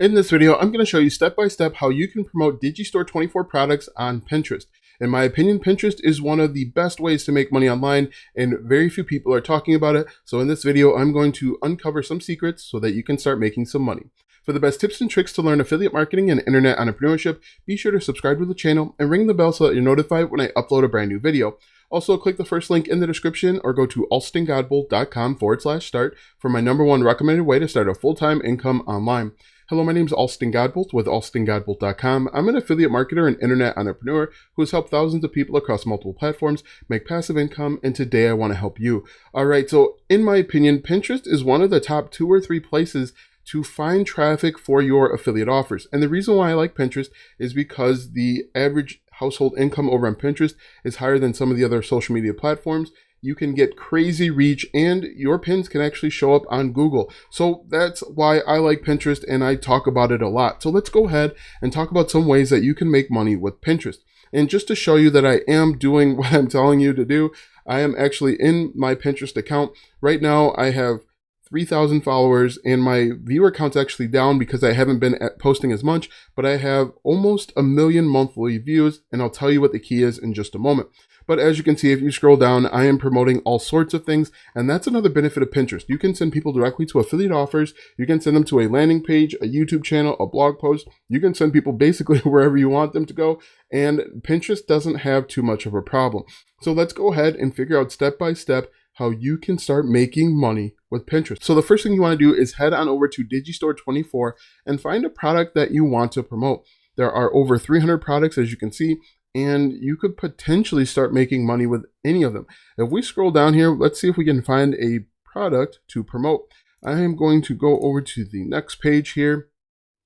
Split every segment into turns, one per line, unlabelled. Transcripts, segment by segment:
In this video, I'm going to show you step by step how you can promote Digistore24 products on Pinterest. In my opinion, Pinterest is one of the best ways to make money online, and very few people are talking about it. So in this video, I'm going to uncover some secrets so that you can start making some money. For the best tips and tricks to learn affiliate marketing and internet entrepreneurship, be sure to subscribe to the channel and ring the bell so that you're notified when I upload a brand new video. Also, click the first link in the description or go to alstongodbolt.com/start for my #1 recommended way to start a full-time income online. Hello, my name is Alston Godbolt with alstongodbolt.com. I'm an affiliate marketer and internet entrepreneur who has helped thousands of people across multiple platforms make passive income, and today I want to help you. All right, so in my opinion, Pinterest is one of the top 2 or 3 places to find traffic for your affiliate offers. And the reason why I like Pinterest is because the average household income over on Pinterest is higher than some of the other social media platforms. You can get crazy reach and your pins can actually show up on Google. So that's why I like Pinterest and I talk about it a lot. So let's go ahead and talk about some ways that you can make money with Pinterest. And just to show you that I am doing what I'm telling you to do, I am actually in my Pinterest account. Right now I have 3,000 followers and my viewer count's actually down because I haven't been posting as much, but I have almost 1 million monthly views, and I'll tell you what the key is in just a moment. But as you can see, if you scroll down, I am promoting all sorts of things, and that's another benefit of Pinterest. You can send people directly to affiliate offers, you can send them to a landing page, a YouTube channel, a blog post, you can send people basically wherever you want them to go, and Pinterest doesn't have too much of a problem. So let's go ahead and figure out step by step how you can start making money with Pinterest. So the first thing you want to do is head on over to Digistore24 and find a product that you want to promote. There are over 300 products, as you can see, and you could potentially start making money with any of them. If we scroll down here, let's see if we can find a product to promote. I am going to go over to the next page here.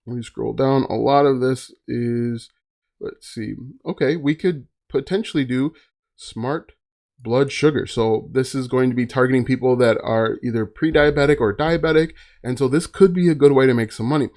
When we scroll down, a lot of this is, let's see, okay, we could potentially do smart blood sugar. So this is going to be targeting people that are either pre-diabetic or diabetic, and so this could be a good way to make some money.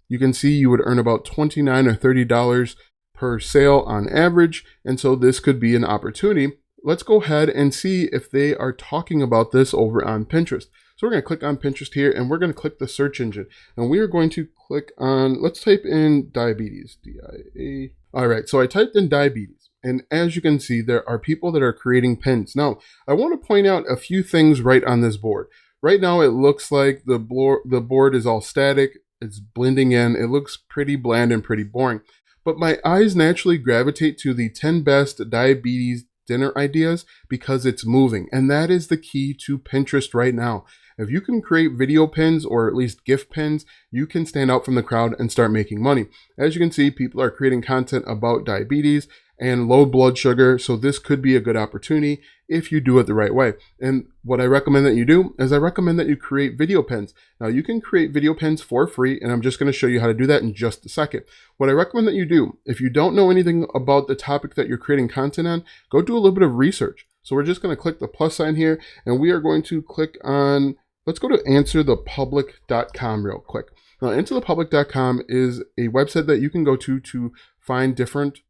You can see you would earn about $29 or $30 per sale on average, and so this could be an opportunity. Let's go ahead and see if they are talking about this over on Pinterest. So we're going to click on Pinterest here, and we're going to click the search engine, and we are going to click on, let's type in diabetes, D-I-A. All right, so I typed in diabetes, and as you can see, there are people that are creating pins. Now, I want to point out a few things right on this board. Right now, it looks like the board is all static. It's blending in. It looks pretty bland and pretty boring. But my eyes naturally gravitate to the 10 best diabetes dinner ideas because it's moving. And that is the key to Pinterest right now. If you can create video pins or at least GIF pins, you can stand out from the crowd and start making money. As you can see, people are creating content about diabetes and low blood sugar. So this could be a good opportunity if you do it the right way. And what I recommend that you do is I recommend that you create video pins. Now you can create video pins for free, and I'm just going to show you how to do that in just a second. What I recommend that you do, if you don't know anything about the topic that you're creating content on, go do a little bit of research. So we're just going to click the plus sign here, and we are going to click on, let's go to answerthepublic.com real quick. Now answerthepublic.com is a website that you can go to find different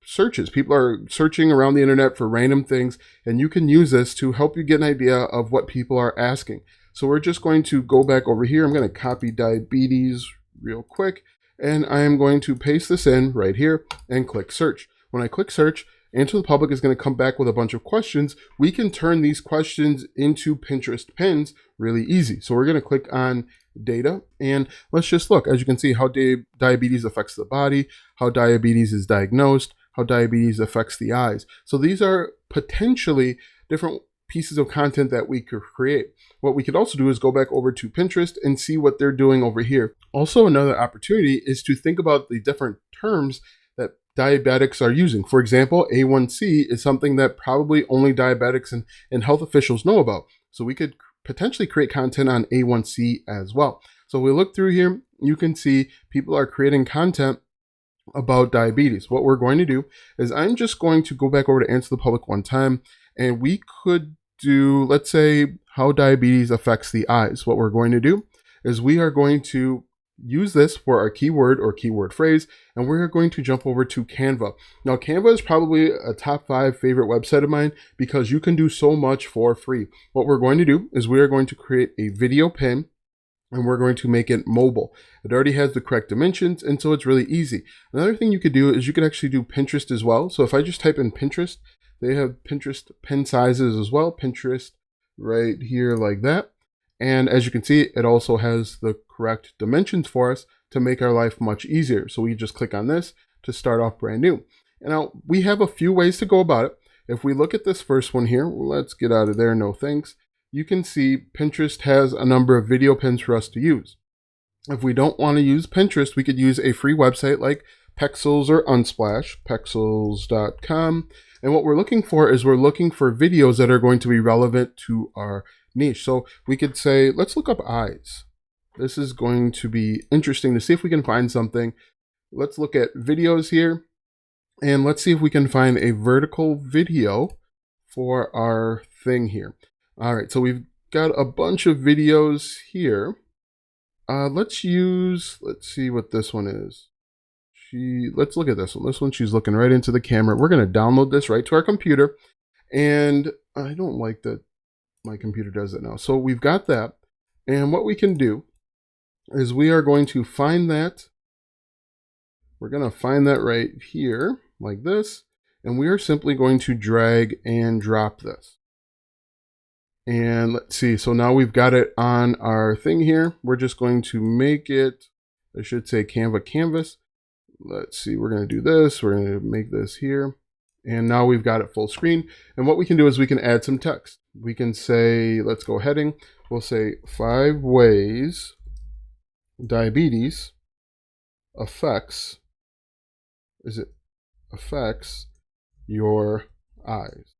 searches. People are searching around the internet for random things, and you can use this to help you get an idea of what people are asking. So we're just going to go back over here. I'm going to copy diabetes real quick, and I am going to paste this in right here and click search. When I click search, Answer the Public is going to come back with a bunch of questions. We can turn these questions into Pinterest pins really easy. So we're going to click on data, and let's just look. As you can see, how diabetes affects the body, how diabetes is diagnosed, how diabetes affects the eyes. So these are potentially different pieces of content that we could create. What we could also do is go back over to Pinterest and see what they're doing over here. Also, another opportunity is to think about the different terms that diabetics are using. For example, A1C is something that probably only diabetics and health officials know about. So we could potentially create content on A1C as well. So we look through here, you can see people are creating content about diabetes. What we're going to do is I'm just going to go back over to Answer the Public one time, and we could do, let's say, how diabetes affects the eyes. What we're going to do is we are going to use this for our keyword or keyword phrase, and we're going to jump over to Canva. Now, Canva is probably a top 5 favorite website of mine because you can do so much for free. What we're going to do is we are going to create a video pin, and we're going to make it mobile. It already has the correct dimensions, and so it's really easy. Another thing you could do is you could actually do Pinterest as well. So if I just type in Pinterest, they have Pinterest pin sizes as well. Pinterest right here like that. And as you can see, it also has the correct dimensions for us to make our life much easier. So we just click on this to start off brand new. And now we have a few ways to go about it. If we look at this first one here, let's get out of there, no thanks. You can see Pinterest has a number of video pins for us to use. If we don't want to use Pinterest, we could use a free website like Pexels or Unsplash, pexels.com. And what we're looking for is we're looking for videos that are going to be relevant to our niche. So we could say, let's look up eyes. This is going to be interesting to see if we can find something. Let's look at videos here, and let's see if we can find a vertical video for our thing here. All right, so we've got a bunch of videos here. Let's see what this one is. Let's look at this one. This one, she's looking right into the camera. We're going to download this right to our computer. And I don't like that my computer does it now. So we've got that. And what we can do is we are going to find that. We're going to find that right here like this. And we are simply going to drag and drop this. And let's see. So now we've got it on our thing here. We're just going to make it, I should say Canva canvas. Let's see, we're going to do this. We're going to make this here. And now we've got it full screen. And what we can do is we can add some text. We can say, let's go heading. We'll say 5 ways diabetes affects your eyes.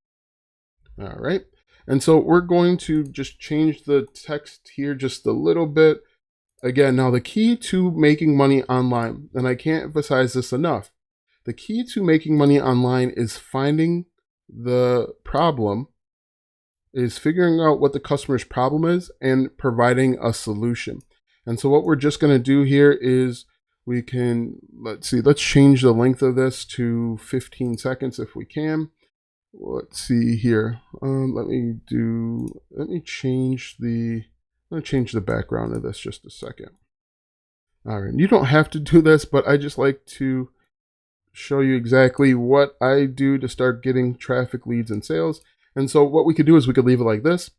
All right. And so we're going to just change the text here just a little bit. Again, now the key to making money online, and I can't emphasize this enough, the key to making money online is finding the problem, is figuring out what the customer's problem is and providing a solution. And so what we're just going to do here is we can, let's change the length of this to 15 seconds if we can. Let's see here. Let me change the background of this just a second. All right, you don't have to do this, but I just like to show you exactly what I do to start getting traffic, leads, and sales. And so what we could do is we could leave it like this,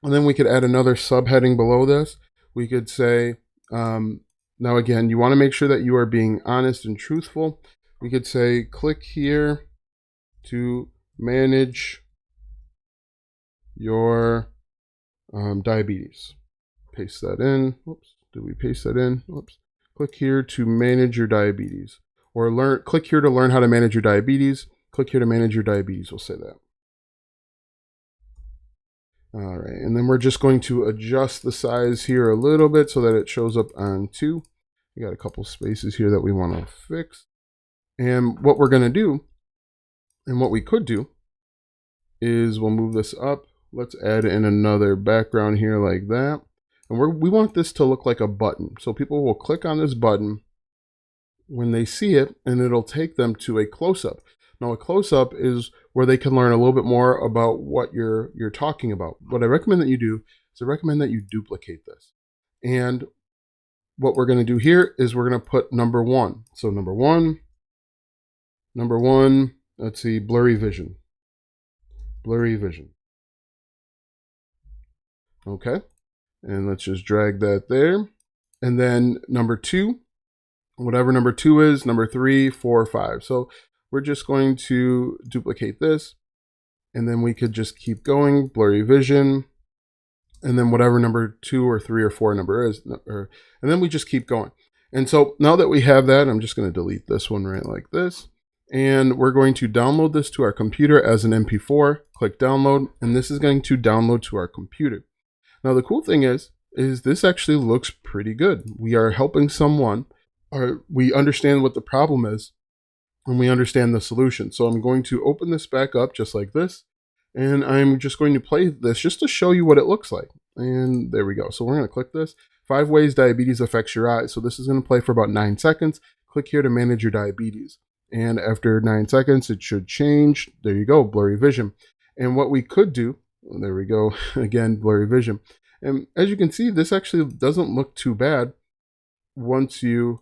and then we could add another subheading below this. We could say, now again, you want to make sure that you are being honest and truthful. We could say, click here to manage your diabetes. Paste that in. Oops, did we paste that in? Oops. Click here to manage your diabetes. Or click here to learn how to manage your diabetes. Click here to manage your diabetes. We'll say that. All right, and then we're just going to adjust the size here a little bit so that it shows up on 2. We got a couple spaces here that we want to fix. And what we're going to do, and what we could do, is we'll move this up. Let's add in another background here like that. And we want this to look like a button. So people will click on this button when they see it, and it'll take them to a close-up. Now, a close-up is where they can learn a little bit more about what you're talking about. What I recommend that you do is I recommend that you duplicate this. And what we're going to do here is we're going to put number 1. So number one, let's see, blurry vision. Blurry vision. Okay. And let's just drag that there. And then number 2, whatever number 2 is, number 3, 4, 5. So we're just going to duplicate this. And then we could just keep going, blurry vision. And then whatever number 2 or 3 or 4 number is. And then we just keep going. And so now that we have that, I'm just going to delete this one right like this. And we're going to download this to our computer as an MP4. Click download. And this is going to download to our computer. Now, the cool thing is this actually looks pretty good. We are helping someone, or we understand what the problem is, and we understand the solution. So I'm going to open this back up just like this, and I'm just going to play this just to show you what it looks like. And there we go. So we're going to click this. 5 ways diabetes affects your eyes. So this is going to play for about 9 seconds. Click here to manage your diabetes. And after 9 seconds, it should change. There you go, blurry vision. And what we could do, there we go, again, blurry vision. And as you can see, this actually doesn't look too bad once you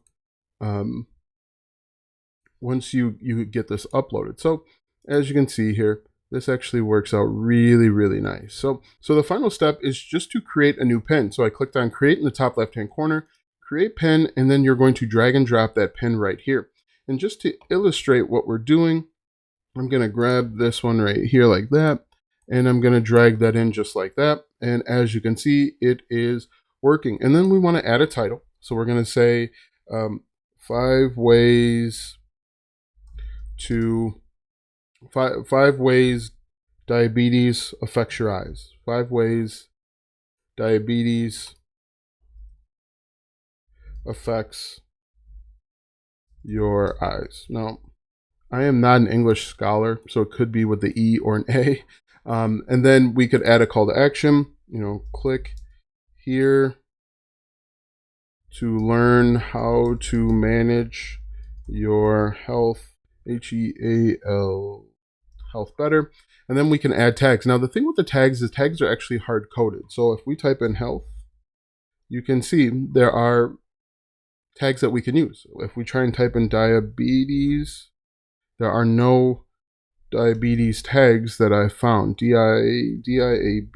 you get this uploaded. So as you can see here, this actually works out really, really nice. So the final step is just to create a new pen. So I clicked on create in the top left-hand corner, create pen, and then you're going to drag and drop that pen right here. And just to illustrate what we're doing, I'm going to grab this one right here like that, and I'm going to drag that in just like that. And as you can see, it is working. And then we want to add a title. So we're going to say 5 ways diabetes affects your eyes. 5 ways diabetes affects your eyes. Now, I am not an English scholar, so it could be with the E or an A. And then we could add a call to action. Click here to learn how to manage your health, HEAL, health better. And then we can add tags. Now, the thing with the tags is tags are actually hard coded. So if we type in health, you can see there are tags that we can use. If we try and type in diabetes, there are no diabetes tags that I found. DIABE.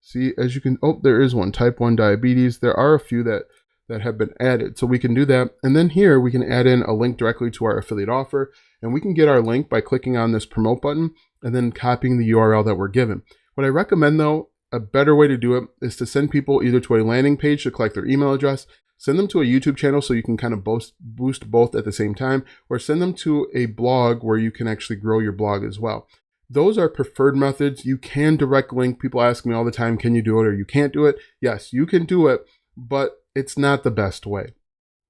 See, as you can, there is one, type 1 diabetes. There are a few that have been added. So we can do that. And then here we can add in a link directly to our affiliate offer. And we can get our link by clicking on this promote button and then copying the URL that we're given. What I recommend though, a better way to do it is to send people either to a landing page to collect their email address, send them to a YouTube channel so you can kind of boost both at the same time, or send them to a blog where you can actually grow your blog as well. Those are preferred methods. You can direct link. People ask me all the time, can you do it or you can't do it? Yes, you can do it, but it's not the best way.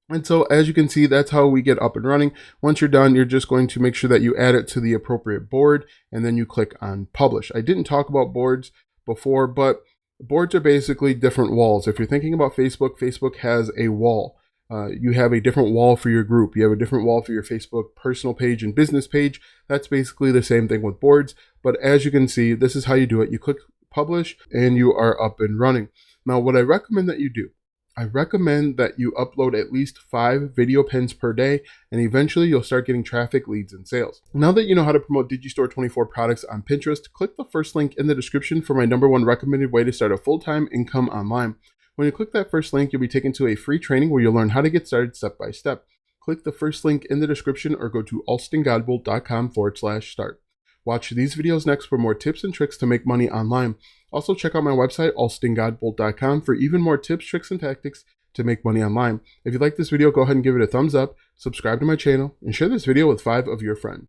And so as you can see, that's how we get up and running. Once you're done, you're just going to make sure that you add it to the appropriate board and then you click on publish. I didn't talk about boards before, but boards are basically different walls. If you're thinking about Facebook, Facebook has a wall. You have a different wall for your group. You have a different wall for your Facebook personal page and business page. That's basically the same thing with boards. But as you can see, this is how you do it. You click publish and you are up and running. Now, what I recommend that you do, I recommend that you upload at least 5 video pins per day, and eventually you'll start getting traffic, leads, and sales. Now that you know how to promote Digistore24 products on Pinterest, click the first link in the description for my #1 recommended way to start a full-time income online. When you click that first link, you'll be taken to a free training where you'll learn how to get started step by step. Click the first link in the description or go to alstongodbolt.com/start. Watch these videos next for more tips and tricks to make money online. Also, check out my website, alstongodbolt.com, for even more tips, tricks, and tactics to make money online. If you like this video, go ahead and give it a thumbs up, subscribe to my channel, and share this video with 5 of your friends.